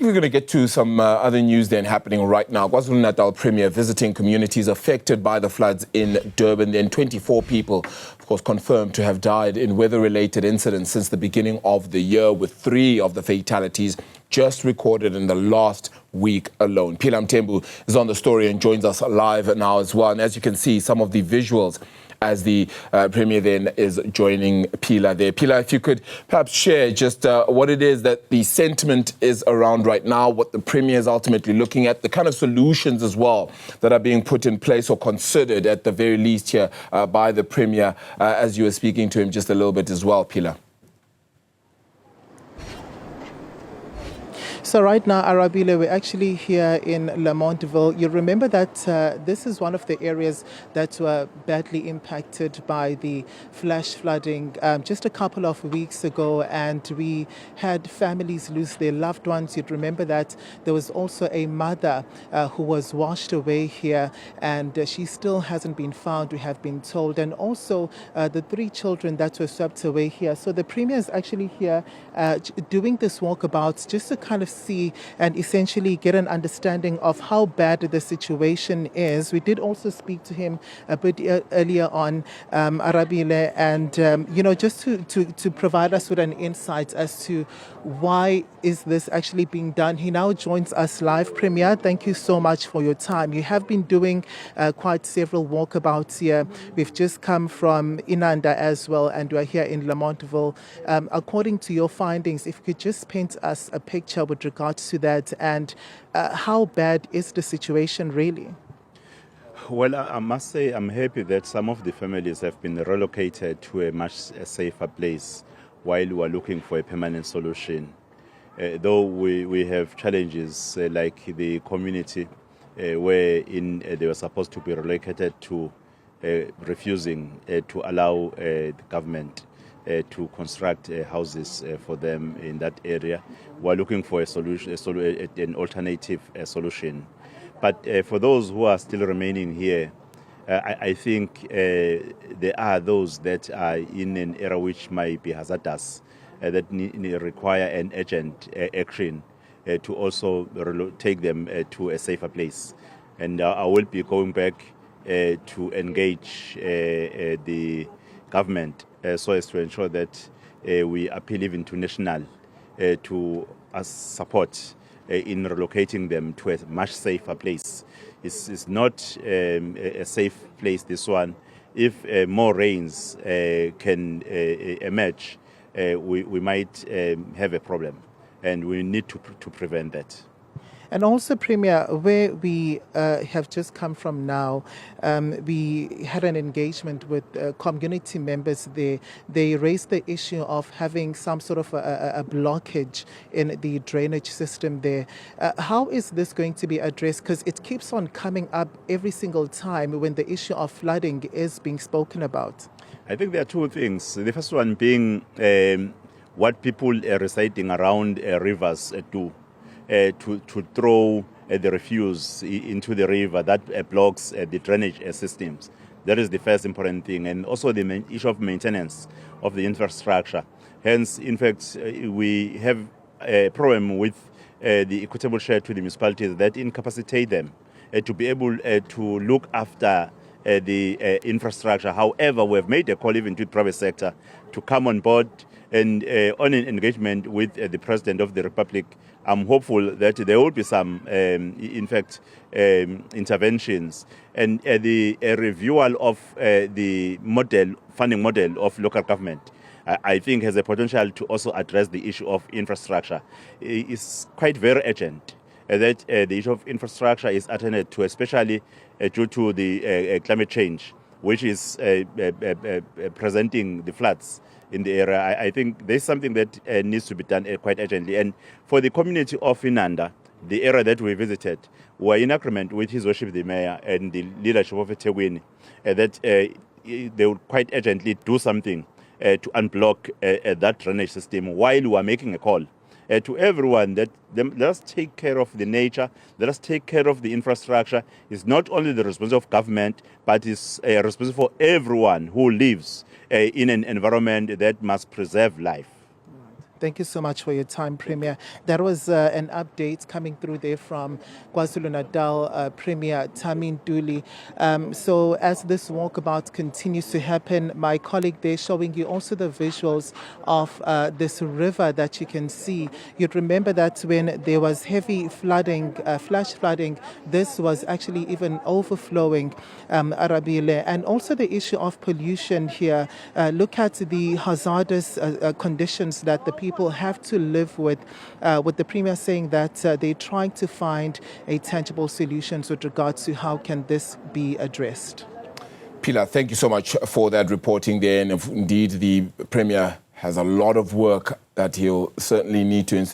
We're going to get to some other news then happening right now. KwaZulu-Natal Premier visiting communities affected by the floods in Durban. Then 24 people, of course, confirmed to have died in weather-related incidents since the beginning of the year, with 3 of the fatalities just recorded in the last week alone. Phila Mthembu is on the story and joins us live now as well. And as you can see, some of the visuals as the Premier then is joining Phila there. Phila, if you could perhaps share just what it is that the sentiment is around right now, what the Premier is ultimately looking at, the kind of solutions as well that are being put in place or considered at the very least here by the Premier as you were speaking to him just a little bit as well, Phila. So right now, Arabile, we're actually here in Lamontville. You remember that this is one of the areas that were badly impacted by the flash flooding just a couple of weeks ago, and we had families lose their loved ones. You'd remember that there was also a mother who was washed away here, and she still hasn't been found, we have been told, and also the 3 children that were swept away here. So the Premier is actually here doing this walkabout just to kind of see and essentially get an understanding of how bad the situation is. We did also speak to him a bit earlier on, Arabile, and just to provide us with an insight as to why is this actually being done. He now joins us live. Premier, thank you so much for your time. You have been doing quite several walkabouts here. We've just come from Inanda as well, and we're here in Lamontville. According to your findings, if you could just paint us a picture with regards to that, and how bad is the situation really? Well, I must say I'm happy that some of the families have been relocated to a much safer place while we are looking for a permanent solution. Though we have challenges like the community where they were supposed to be relocated to, refusing to allow the government to construct houses for them in that area. We're looking for a solution, an alternative solution. But for those who are still remaining here, I think there are those that are in an area which might be hazardous, that require an urgent action to also take them to a safer place. And I will be going back to engage the government so as to ensure that we appeal even to national to support in relocating them to a much safer place. It's not a safe place, this one. If more rains can emerge, we might have a problem, and we need to prevent that. And also, Premier, where we have just come from now, we had an engagement with community members there. They raised the issue of having some sort of a blockage in the drainage system there. How is this going to be addressed? Because it keeps on coming up every single time when the issue of flooding is being spoken about. I think there are 2 things. The first one being what people residing around rivers do. To throw the refuse into the river that blocks the drainage systems. That is the first important thing. And also the issue of maintenance of the infrastructure. Hence, in fact, we have a problem with the equitable share to the municipalities that incapacitate them to be able to look after the infrastructure. However, we have made a call even to the private sector to come on board and on an engagement with the President of the Republic. I'm hopeful that there will be some, in fact, interventions and the reviewal of the funding model of local government. I think has a potential to also address the issue of infrastructure. It's quite very urgent that the issue of infrastructure is attended to, especially due to the climate change, which is presenting the floods in the area. I think there's something that needs to be done quite urgently. And for the community of Inanda, the area that we visited, we're in agreement with His Worship the Mayor and the leadership of Ethekwini that they would quite urgently do something to unblock that drainage system while we are making a call to everyone that let us take care of the nature, let us take care of the infrastructure. It's not only the responsibility of government, but it's a responsibility for everyone who lives in an environment that must preserve life. Thank you so much for your time, Premier. That was an update coming through there from KwaZulu-Natal Premier Thami Ntuli. So as this walkabout continues to happen, my colleague there showing you also the visuals of this river that you can see. You'd remember that when there was heavy flooding, flash flooding, this was actually even overflowing Arabile. And also the issue of pollution here. Look at the hazardous conditions that the people have to live with the Premier saying that they're trying to find a tangible solutions with regard to how can this be addressed. Phila, thank you so much for that reporting there. And indeed, the Premier has a lot of work that he'll certainly need to